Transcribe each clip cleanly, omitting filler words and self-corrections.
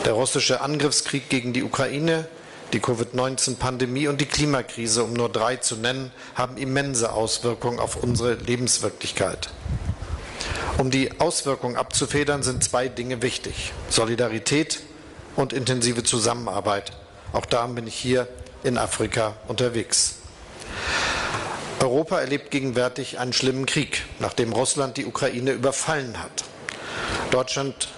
Der russische Angriffskrieg gegen die Ukraine, die Covid-19-Pandemie und die Klimakrise, um nur 3 zu nennen, haben immense Auswirkungen auf unsere Lebenswirklichkeit. Um die Auswirkungen abzufedern, sind 2 Dinge wichtig: Solidarität und intensive Zusammenarbeit. Auch darum bin ich hier in Afrika unterwegs. Europa erlebt gegenwärtig einen schlimmen Krieg, nachdem Russland die Ukraine überfallen hat. Deutschland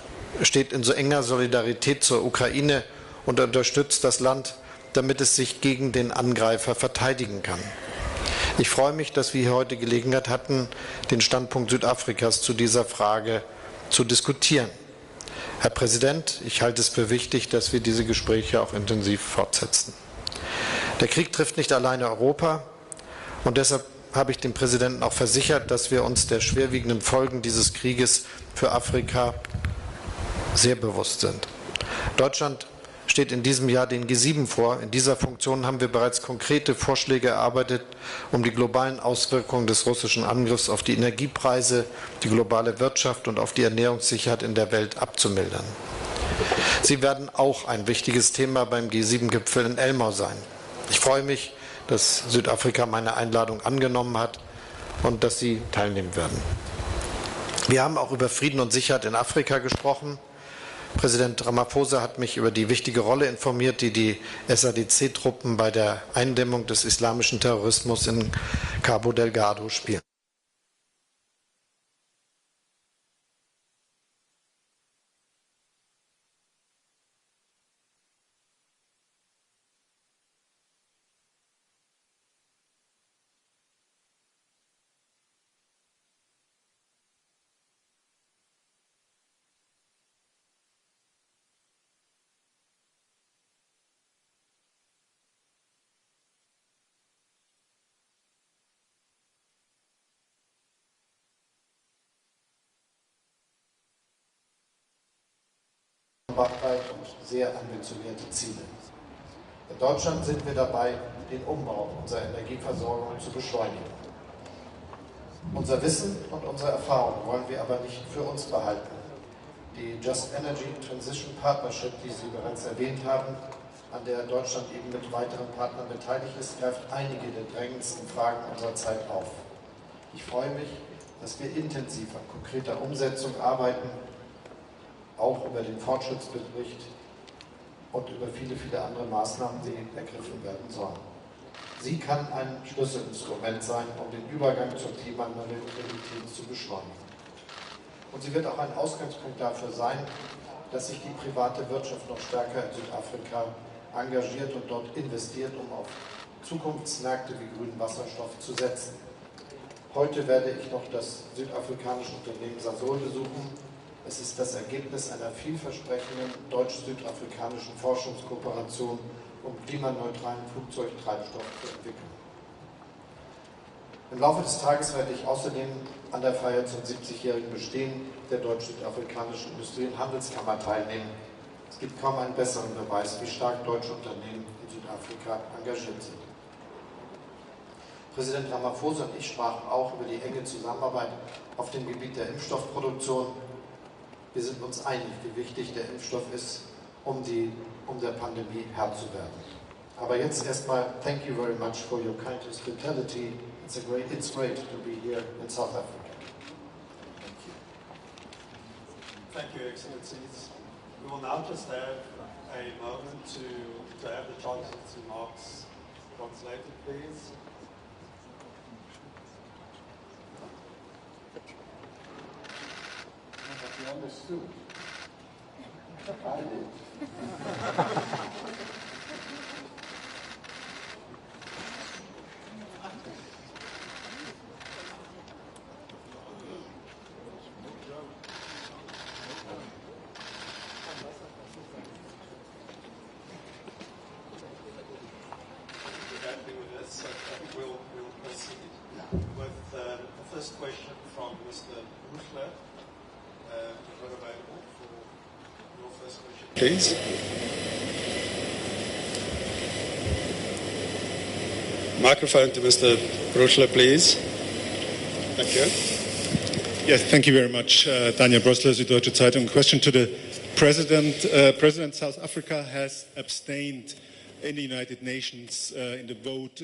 steht in so enger Solidarität zur Ukraine und unterstützt das Land, damit es sich gegen den Angreifer verteidigen kann. Ich freue mich, dass wir hier heute Gelegenheit hatten, den Standpunkt Südafrikas zu dieser Frage zu diskutieren. Herr Präsident, ich halte es für wichtig, dass wir diese Gespräche auch intensiv fortsetzen. Der Krieg trifft nicht alleine Europa, und deshalb habe ich dem Präsidenten auch versichert, dass wir uns der schwerwiegenden Folgen dieses Krieges für Afrika sehr bewusst sind. Deutschland steht in diesem Jahr den G7 vor. In dieser Funktion haben wir bereits konkrete Vorschläge erarbeitet, um die globalen Auswirkungen des russischen Angriffs auf die Energiepreise, die globale Wirtschaft und auf die Ernährungssicherheit in der Welt abzumildern. Sie werden auch ein wichtiges Thema beim G7-Gipfel in Elmau sein. Ich freue mich, dass Südafrika meine Einladung angenommen hat und dass Sie teilnehmen werden. Wir haben auch über Frieden und Sicherheit in Afrika gesprochen. Präsident Ramaphosa hat mich über die wichtige Rolle informiert, die die SADC-Truppen bei der Eindämmung des islamischen Terrorismus in Cabo Delgado spielen. Und sehr ambitionierte Ziele. In Deutschland sind wir dabei, den Umbau unserer Energieversorgung zu beschleunigen. Unser Wissen und unsere Erfahrung wollen wir aber nicht für uns behalten. Die Just Energy Transition Partnership, die Sie bereits erwähnt haben, an der Deutschland eben mit weiteren Partnern beteiligt ist, greift einige der drängendsten Fragen unserer Zeit auf. Ich freue mich, dass wir intensiv an konkreter Umsetzung arbeiten, auch über den Fortschrittsbericht und über viele, viele andere Maßnahmen, die ergriffen werden sollen. Sie kann ein Schlüsselinstrument sein, um den Übergang zur Klimaneutralität zu beschleunigen. Und sie wird auch ein Ausgangspunkt dafür sein, dass sich die private Wirtschaft noch stärker in Südafrika engagiert und dort investiert, um auf Zukunftsmärkte wie grünen Wasserstoff zu setzen. Heute werde ich noch das südafrikanische Unternehmen Sasol besuchen. Es ist das Ergebnis einer vielversprechenden deutsch-südafrikanischen Forschungskooperation, um klimaneutralen Flugzeugtreibstoff zu entwickeln. Im Laufe des Tages werde ich außerdem an der Feier zum 70-jährigen Bestehen der deutsch-südafrikanischen Industrie- und Handelskammer teilnehmen. Es gibt kaum einen besseren Beweis, wie stark deutsche Unternehmen in Südafrika engagiert sind. Präsident Ramaphosa und ich sprachen auch über die enge Zusammenarbeit auf dem Gebiet der Impfstoffproduktion. Wir sind uns einig, wie wichtig der Impfstoff ist, um der Pandemie Herr zu werden. Aber jetzt erstmal, thank you very much for your kind hospitality. It's great to be here in South Africa. Thank you. Thank you, Excellencies. We will now just have a moment to have the Chancellor's remarks translated, please. You understood. I did. We'll proceed with the first question from Mr. Bushler. Available for your first question. Please. Microphone to Mr. Bruchler, please. Thank you. Yes, thank you very much. Daniel Brosler, Süddeutsche Zeitung. Question to the President South Africa has abstained in the United Nations in the vote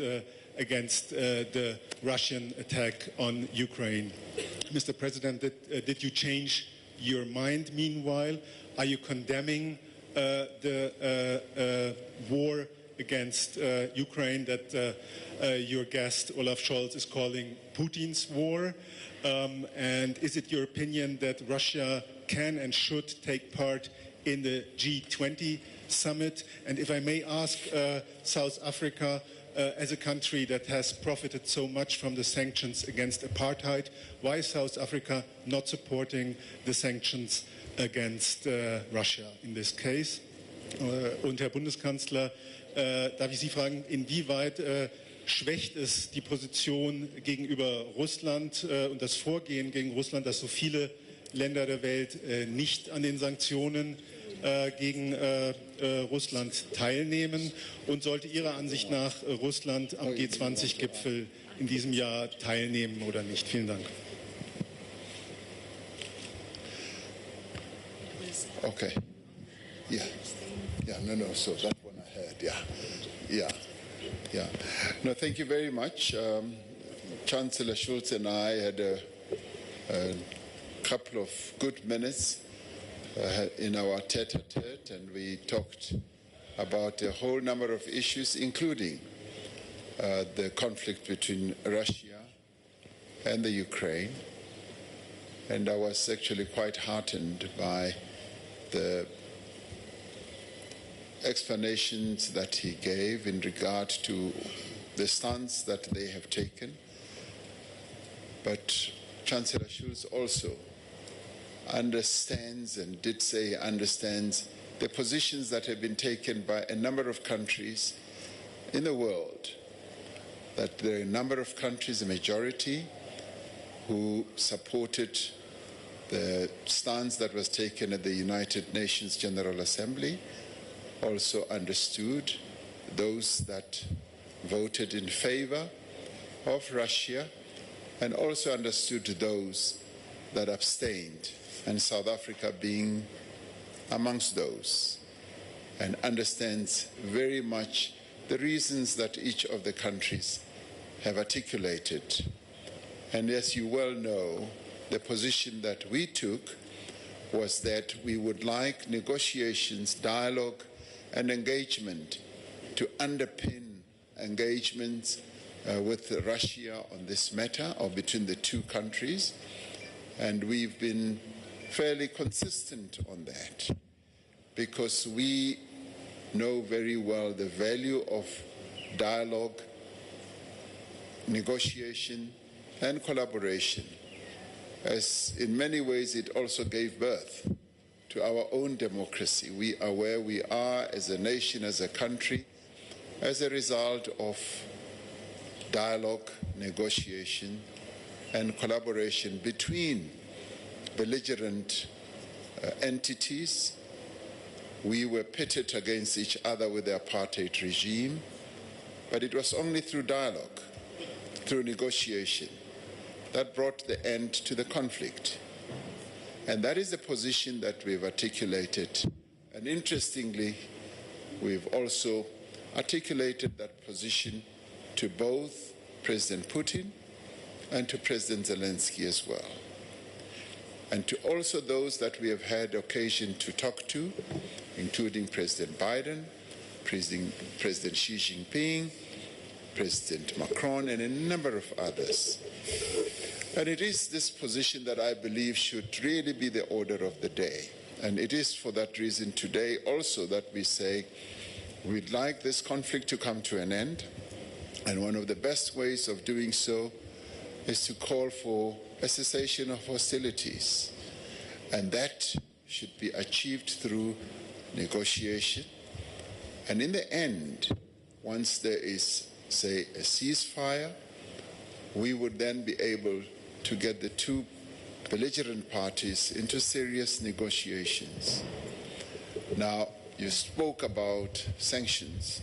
against the Russian attack on Ukraine. Mr. President, did you change your mind meanwhile? Are you condemning the war against Ukraine that your guest Olaf Scholz is calling Putin's war? And is it your opinion that Russia can and should take part in the G20 summit? And if I may ask, South Africa, as a country that has profited so much from the sanctions against apartheid, why is South Africa not supporting the sanctions against Russia in this case? Und Herr Bundeskanzler, darf ich Sie fragen, inwieweit schwächt es die Position gegenüber Russland und das Vorgehen gegen Russland, dass so viele Länder der Welt nicht an den Sanktionen gegen Russland teilnehmen, und sollte Ihrer Ansicht nach Russland am G20-Gipfel in diesem Jahr teilnehmen oder nicht? Vielen Dank. Okay. Yeah. Yeah, no, so that one I heard, yeah. No, thank you very much. Chancellor Scholz and I had a couple of good minutes in our tete-a-tete, and we talked about a whole number of issues, including the conflict between Russia and the Ukraine. And I was actually quite heartened by the explanations that he gave in regard to the stance that they have taken. But Chancellor Scholz also understands, and did say he understands, the positions that have been taken by a number of countries in the world, that there are a number of countries, a majority, who supported the stance that was taken at the United Nations General Assembly, also understood those that voted in favor of Russia, and also understood those that abstained, and South Africa being amongst those, and understands very much the reasons that each of the countries have articulated. And as you well know, the position that we took was that we would like negotiations, dialogue, and engagement to underpin engagements with Russia on this matter, or between the two countries. And we've been fairly consistent on that, because we know very well the value of dialogue, negotiation, and collaboration, as in many ways it also gave birth to our own democracy. We are where we are as a nation, as a country, as a result of dialogue, negotiation, and collaboration between belligerent entities. We were pitted against each other with the apartheid regime, but it was only through dialogue, through negotiation, that brought the end to the conflict. And that is the position that we've articulated. And interestingly, we've also articulated that position to both President Putin and to President Zelensky as well. And to also those that we have had occasion to talk to, including President Biden, President Xi Jinping, President Macron, and a number of others. And it is this position that I believe should really be the order of the day. And it is for that reason today also that we say we'd like this conflict to come to an end. And one of the best ways of doing so is to call for a cessation of hostilities. And that should be achieved through negotiation. And in the end, once there is, say, a ceasefire, we would then be able to get the two belligerent parties into serious negotiations. Now, you spoke about sanctions.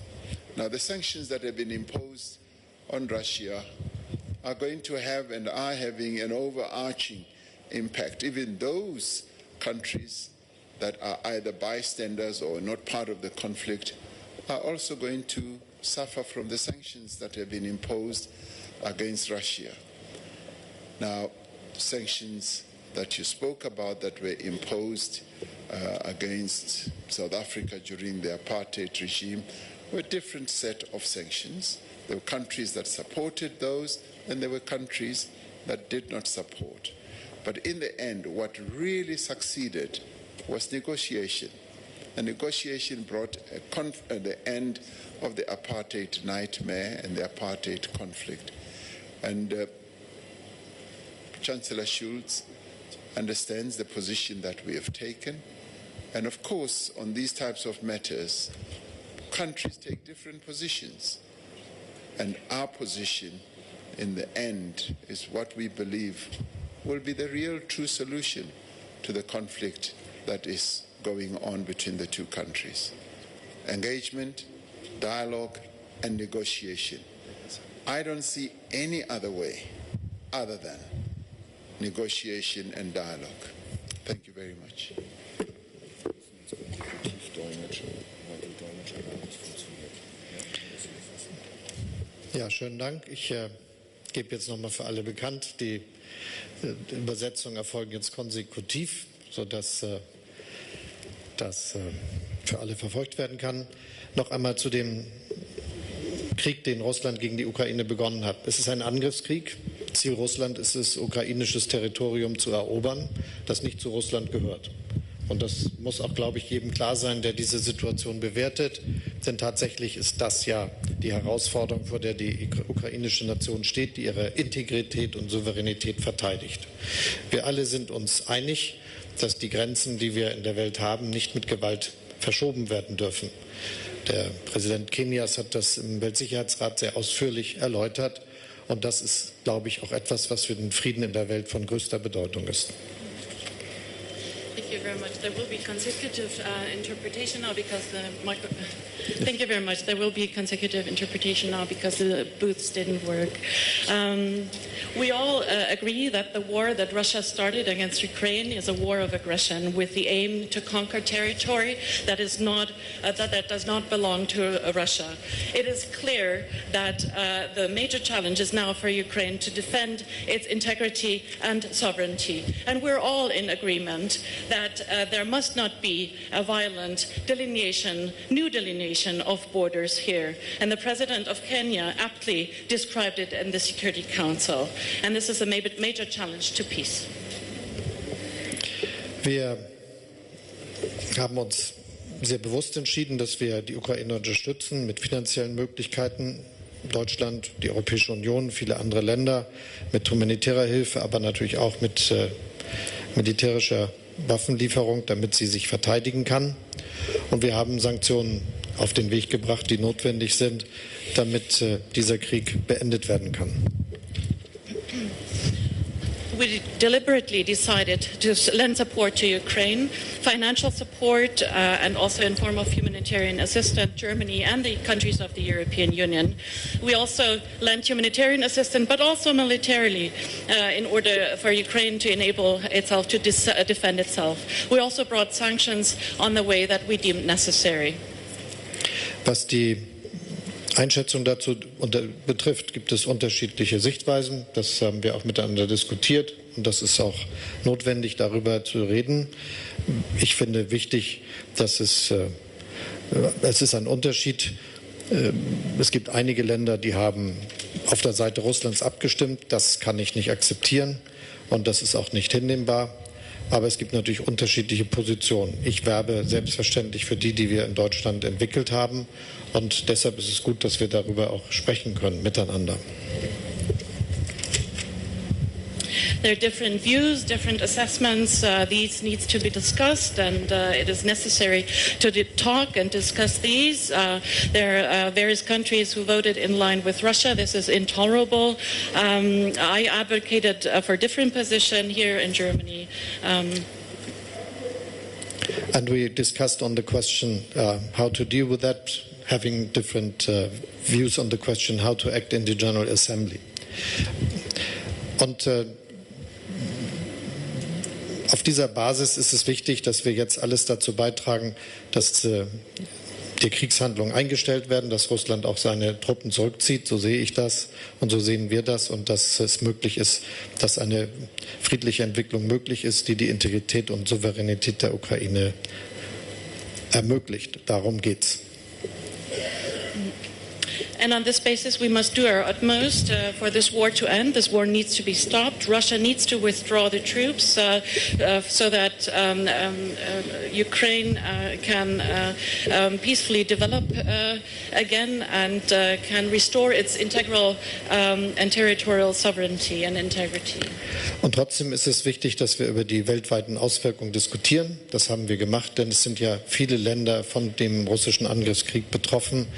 Now, the sanctions that have been imposed on Russia are going to have and are having an overarching impact. Even those countries that are either bystanders or not part of the conflict are also going to suffer from the sanctions that have been imposed against Russia. Now, sanctions that you spoke about that were imposed against South Africa during the apartheid regime were a different set of sanctions. There were countries that supported those, and there were countries that did not support. But in the end, what really succeeded was negotiation. And negotiation brought the end of the apartheid nightmare and the apartheid conflict. And Chancellor Scholz understands the position that we have taken. And of course, on these types of matters, countries take different positions. And our position in the end is what we believe will be the real true solution to the conflict that is going on between the two countries. Engagement, dialogue, and negotiation. I don't see any other way other than negotiation and dialogue. Thank you very much. Ja, schönen Dank. Ich gebe jetzt nochmal für alle bekannt, die Übersetzungen erfolgen jetzt konsekutiv, sodass das für alle verfolgt werden kann. Noch einmal zu dem Krieg, den Russland gegen die Ukraine begonnen hat. Es ist ein Angriffskrieg. Ziel Russland ist es, ukrainisches Territorium zu erobern, das nicht zu Russland gehört. Und das muss auch, glaube ich, jedem klar sein, der diese Situation bewertet. Denn tatsächlich ist das ja die Herausforderung, vor der die ukrainische Nation steht, die ihre Integrität und Souveränität verteidigt. Wir alle sind uns einig, dass die Grenzen, die wir in der Welt haben, nicht mit Gewalt verschoben werden dürfen. Der Präsident Kenias hat das im Weltsicherheitsrat sehr ausführlich erläutert. Und das ist, glaube ich, auch etwas, was für den Frieden in der Welt von größter Bedeutung ist. Thank you very much. There will be consecutive interpretation now because the Thank you very much. There will be consecutive interpretation now because the booths didn't work. We all agree that the war that Russia started against Ukraine is a war of aggression with the aim to conquer territory that is not that does not belong to Russia. It is clear that the major challenge is now for Ukraine to defend its integrity and sovereignty, and we're all in agreement that there must not be a violent new delineation of borders here. And the President of Kenya aptly described it in the Security Council. And this is a major challenge to peace. Wir haben uns sehr bewusst entschieden, dass wir die Ukraine unterstützen mit finanziellen Möglichkeiten. Deutschland, die Europäische Union, viele andere Länder mit humanitärer Hilfe, aber natürlich auch mit militärischer Waffenlieferung, damit sie sich verteidigen kann. Und wir haben Sanktionen auf den Weg gebracht, die notwendig sind, damit dieser Krieg beendet werden kann. We deliberately decided to lend support to Ukraine, financial support and also in form of humanitarian assistance, Germany and the countries of the European Union. We also lent humanitarian assistance, but also militarily in order for Ukraine to enable itself to defend itself. We also brought sanctions on the way that we deemed necessary. Was die Einschätzung dazu betrifft, gibt es unterschiedliche Sichtweisen. Das haben wir auch miteinander diskutiert und das ist auch notwendig, darüber zu reden. Ich finde wichtig, dass es ist ein Unterschied. Es gibt einige Länder, die haben auf der Seite Russlands abgestimmt. Das kann ich nicht akzeptieren und das ist auch nicht hinnehmbar. Aber es gibt natürlich unterschiedliche Positionen. Ich werbe selbstverständlich für die wir in Deutschland entwickelt haben. Und deshalb ist es gut, dass wir darüber auch sprechen können miteinander. There are different views, different assessments. These needs to be discussed, and it is necessary to talk and discuss these. There are various countries who voted in line with Russia. This is intolerable. I advocated for a different position here in Germany. And we discussed on the question how to deal with that, having different views on the question how to act in the General Assembly. Und Auf dieser Basis ist es wichtig, dass wir jetzt alles dazu beitragen, dass die Kriegshandlungen eingestellt werden, dass Russland auch seine Truppen zurückzieht. So sehe ich das und so sehen wir das, und dass es möglich ist, dass eine friedliche Entwicklung möglich ist, die die Integrität und Souveränität der Ukraine ermöglicht. Darum geht's. And on this basis, we must do our utmost for this war to end. This war needs to be stopped. Russia needs to withdraw the troops so that Ukraine can peacefully develop again and can restore its integral and territorial sovereignty and integrity. Und trotzdem ist es wichtig, dass wir über die weltweiten Auswirkungen diskutieren. Das haben wir gemacht, denn es sind ja viele Länder von dem russischen Angriffskrieg betroffen.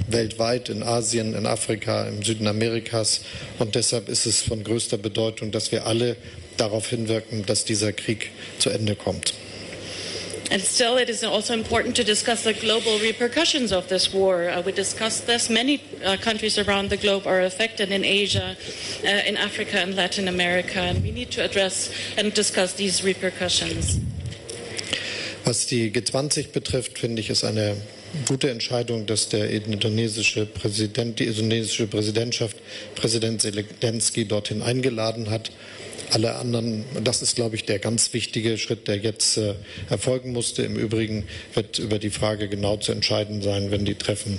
Weltweit, in Asien, in Afrika, im Süden Amerikas. Und deshalb ist es von größter Bedeutung, dass wir alle darauf hinwirken, dass dieser Krieg zu Ende kommt. And still, it is also important to discuss the global repercussions of this war. We discussed this. Many countries around the globe are affected, in Asia, in Africa and Latin America. And we need to address and discuss these repercussions. Was die G20 betrifft, finde ich, ist eine gute Entscheidung, dass die indonesische Präsidentschaft Präsident Zelensky dorthin eingeladen hat. Alle anderen, das ist, glaube ich, der ganz wichtige Schritt, der jetzt erfolgen musste. Im Übrigen wird über die Frage genau zu entscheiden sein, wenn die Treffen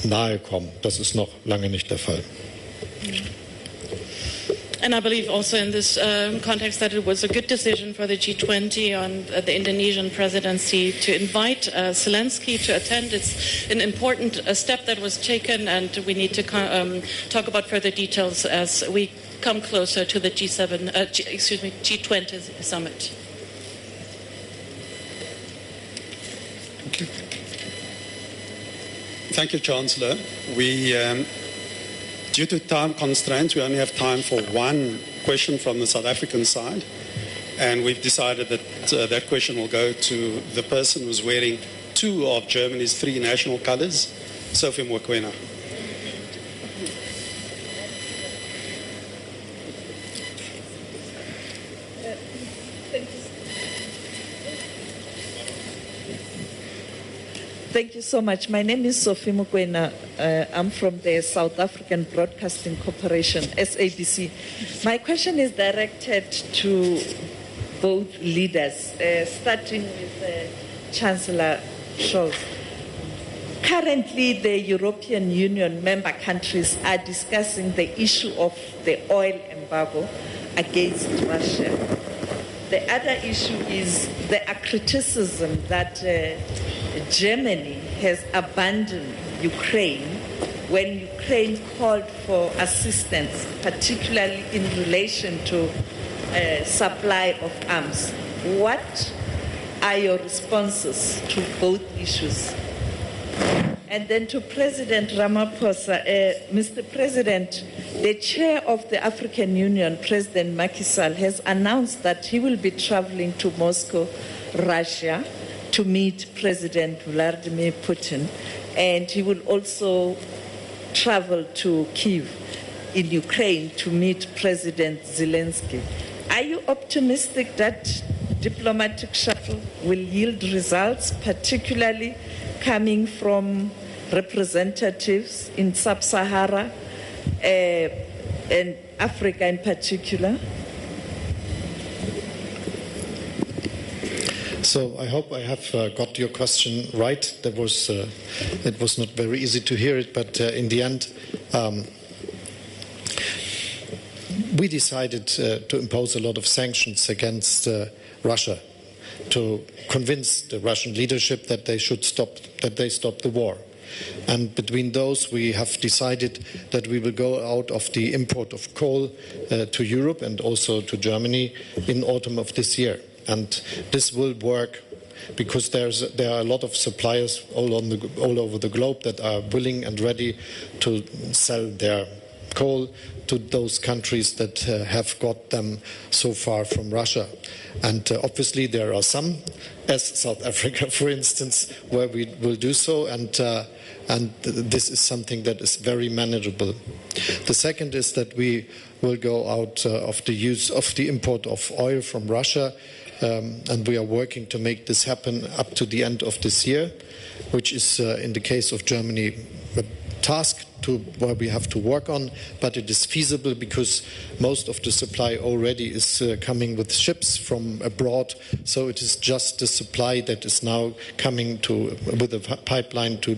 nahe kommen. Das ist noch lange nicht der Fall. And I believe also in this context that it was a good decision for the G20 on the Indonesian presidency to invite Zelensky to attend. It's an important step that was taken, and we need to talk about further details as we come closer to the G20 summit. Thank you. Thank you, Chancellor. Due to time constraints, we only have time for one question from the South African side. And we've decided that that question will go to the person who's wearing 2 of Germany's 3 national colors, Sophie Mokoena. Thank you so much. My name is Sophie Mokoena. I'm from the South African Broadcasting Corporation, SABC. My question is directed to both leaders, starting with Chancellor Scholz. Currently, the European Union member countries are discussing the issue of the oil embargo against Russia. The other issue is the criticism that Germany has abandoned Ukraine when Ukraine called for assistance, particularly in relation to supply of arms. What are your responses to both issues? And then to President Ramaphosa, Mr. President, the chair of the African Union, President Macky Sall, has announced that he will be traveling to Moscow, Russia, to meet President Vladimir Putin, and he will also travel to Kyiv in Ukraine to meet President Zelensky. Are you optimistic that diplomatic shuttle will yield results, particularly coming from representatives in Sub-Sahara and Africa in particular? So I hope I have got your question right. It was not very easy to hear it, but in the end, we decided to impose a lot of sanctions against Russia to convince the Russian leadership that they should stop the war. And between those, we have decided that we will go out of the import of coal to Europe and also to Germany in autumn of this year. And this will work because there are a lot of suppliers all over the globe that are willing and ready to sell their coal to those countries that have got them so far from Russia. And obviously there are some, as South Africa, for instance, where we will do so, and this is something that is very manageable. The second is that we will go out of the use of the import of oil from Russia, and we are working to make this happen up to the end of this year, which is, in the case of Germany, a task where we have to work on, but it is feasible because most of the supply already is coming with ships from abroad, so it is just the supply that is now coming with a pipeline to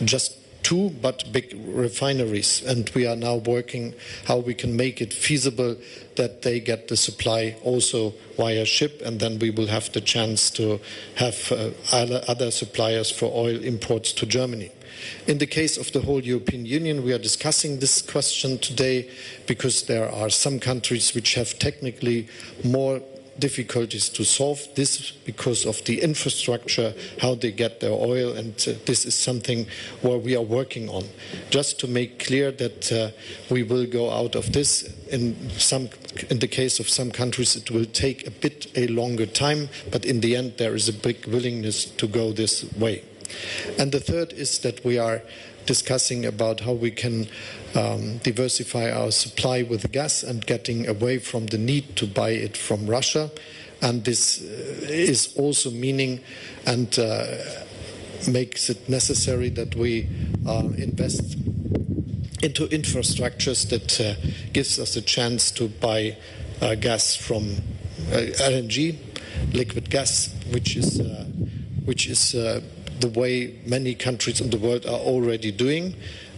just 2 but big refineries, and we are now working how we can make it feasible that they get the supply also via ship, and then we will have the chance to have other suppliers for oil imports to Germany. In the case of the whole European Union, we are discussing this question today because there are some countries which have technically more difficulties to solve this because of the infrastructure, how they get their oil, and this is something where we are working on. Just to make clear that we will go out of this. In the case of some countries, it will take a longer time, but in the end there is a big willingness to go this way. And the third is that we are discussing about how we can diversify our supply with gas and getting away from the need to buy it from Russia. And this is also meaning and makes it necessary that we invest into infrastructures that gives us a chance to buy gas from LNG, liquid gas, which is the way many countries in the world are already doing,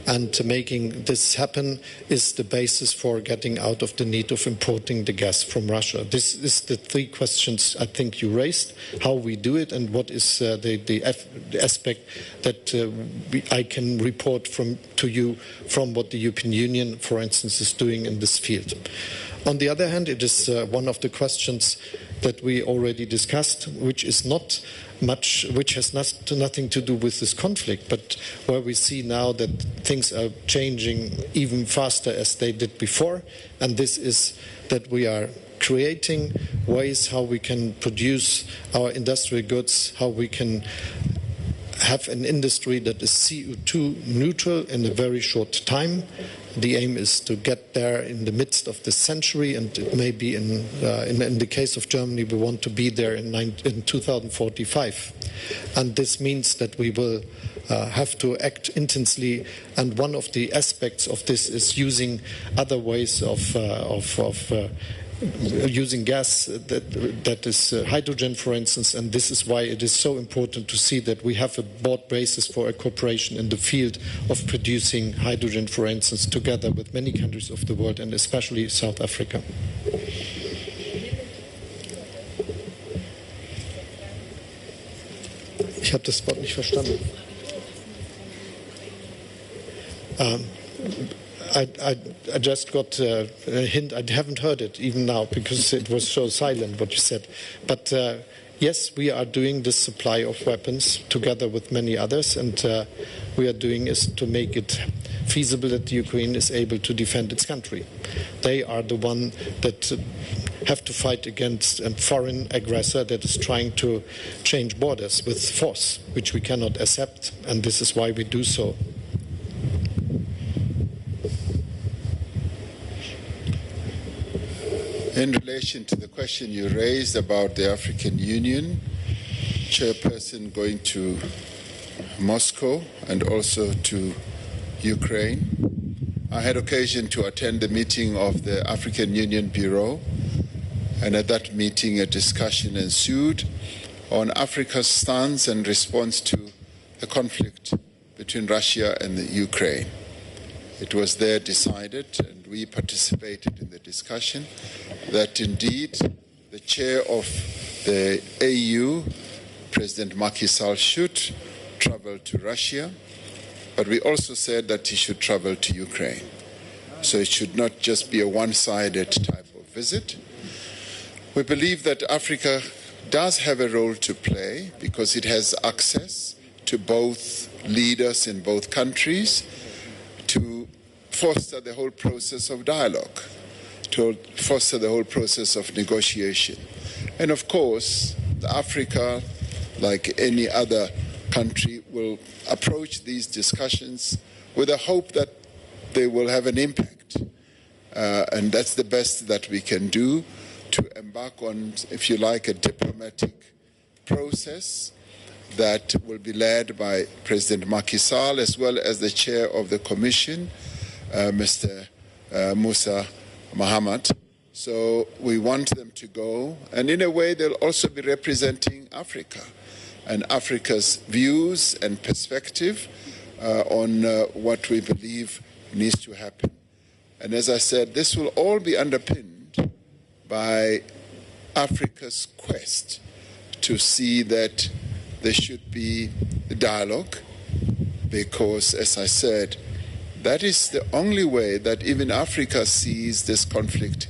and making this happen is the basis for getting out of the need of importing the gas from Russia. This is the 3 questions I think you raised, how we do it and what is the aspect that I can report to you from what the European Union, for instance, is doing in this field. On the other hand, it is one of the questions that we already discussed, which is not much, which has nothing to do with this conflict, but where we see now that things are changing even faster as they did before, and this is that we are creating ways how we can produce our industrial goods, how we can have an industry that is CO2 neutral in a very short time. The aim is to get there in the midst of this century, and maybe in the case of Germany, we want to be there in 2045. And this means that we will have to act intensely, and one of the aspects of this is using other ways of using gas that is hydrogen, for instance, and this is why it is so important to see that we have a broad basis for a cooperation in the field of producing hydrogen, for instance, together with many countries of the world and especially South Africa. Ich habe das Wort nicht verstanden. I just got a hint. I haven't heard it even now because it was so silent what you said. But yes, we are doing this supply of weapons together with many others, and we are doing is to make it feasible that Ukraine is able to defend its country. They are the one that have to fight against a foreign aggressor that is trying to change borders with force, which we cannot accept, and this is why we do so. In relation to the question you raised about the African Union chairperson going to Moscow and also to Ukraine, I had occasion to attend the meeting of the African Union Bureau, and at that meeting a discussion ensued on Africa's stance and response to the conflict between Russia and the Ukraine. It was there decided, and we participated in the discussion, that indeed the chair of the AU, President Macky Sall, should travel to Russia, but we also said that he should travel to Ukraine. So it should not just be a one-sided type of visit. We believe that Africa does have a role to play because it has access to both leaders in both countries to foster the whole process of dialogue, to foster the whole process of negotiation. And of course, Africa, like any other country, will approach these discussions with a hope that they will have an impact. And that's the best that we can do, to embark on, if you like, a diplomatic process that will be led by President Macky Sall, as well as the chair of the Commission, Mr. Musa Mohammed. So we want them to go, and in a way they'll also be representing Africa and Africa's views and perspective on what we believe needs to happen. And as I said, this will all be underpinned by Africa's quest to see that there should be dialogue, because, as I said, that is the only way that even Africa sees this conflict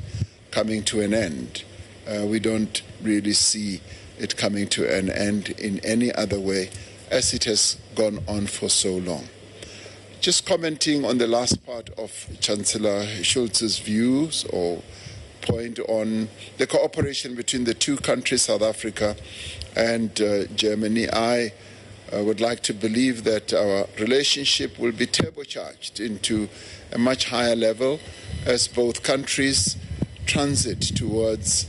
coming to an end. We don't really see it coming to an end in any other way, as it has gone on for so long. Just commenting on the last part of Chancellor Scholz's views or point on the cooperation between the two countries, South Africa and Germany, I would like to believe that our relationship will be turbocharged into a much higher level as both countries transit towards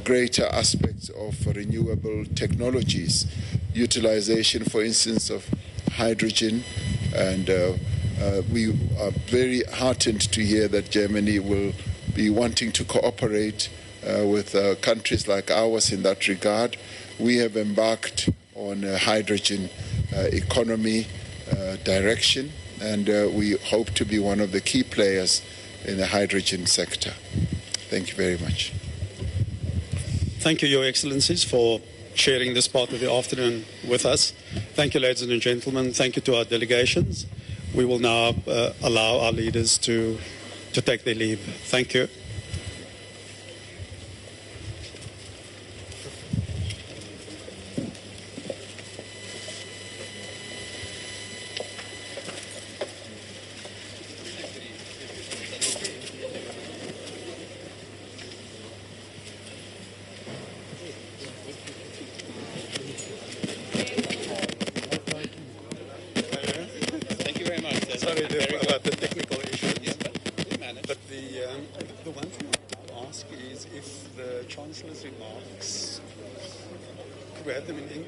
greater aspects of renewable technologies, utilization, for instance, of hydrogen. And we are very heartened to hear that Germany will be wanting to cooperate with countries like ours in that regard. We have embarked on a hydrogen economy direction, and we hope to be one of the key players in the hydrogen sector. Thank you very much. Thank you, Your Excellencies, for sharing this part of the afternoon with us. Thank you, ladies and gentlemen. Thank you to our delegations. We will now allow our leaders to take their leave. Thank you. About the technical issues, but the one thing I want to ask is if the Chancellor's remarks, could we have them in English?